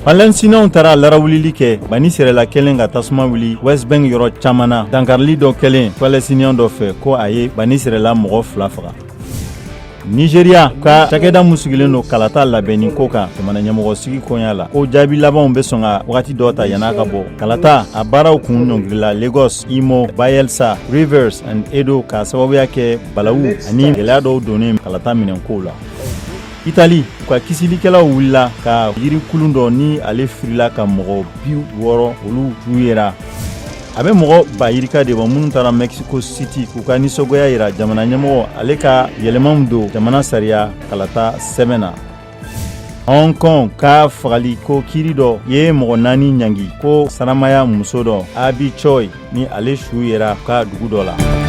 Palestinienw taara larawulili kɛ bani sirɛla kelen ka tasuma wuli West Bank yɔrɔ caman na. Dankarili dɔ kɛlen Palestinienw dɔ fɛ ko a ye bani sirɛla mɔgɔ 2 faga. Nigeria ka cakɛda mun sigilen don kalata labɛnni ko kan jamana ɲɛmɔgɔ sigi koɲa la ko jaabi labanw bɛ sɔn ka wagati dɔ ta yan'a ka bɔ. Kalata a baaraw kun ɲɔngirila Lagos, Imo, Bayelsa, Rivers and Edo ka sababuya kɛ balawu ani gɛlɛya dɔw donnen kalata minɛnkow la. Italie ka kisilikɛlaw wulila ka yiri kulun dɔ ni ale firila ka mɔgɔ 60 olu tuyera. A bɛ mɔgɔ bayirika de bɔ minnu taara Mexico City k'u ka nisɔngoya yira jamana ɲɛmɔgɔ ale ka yɛlɛmaw don jamana sariya kalata sɛbɛn na. Hong Kong ka fagali ko kiiri dɔ ye mɔgɔ 4 ɲangi ko saramaya muso dɔ Abi Choi ni ale su yera ka dugu dɔ la.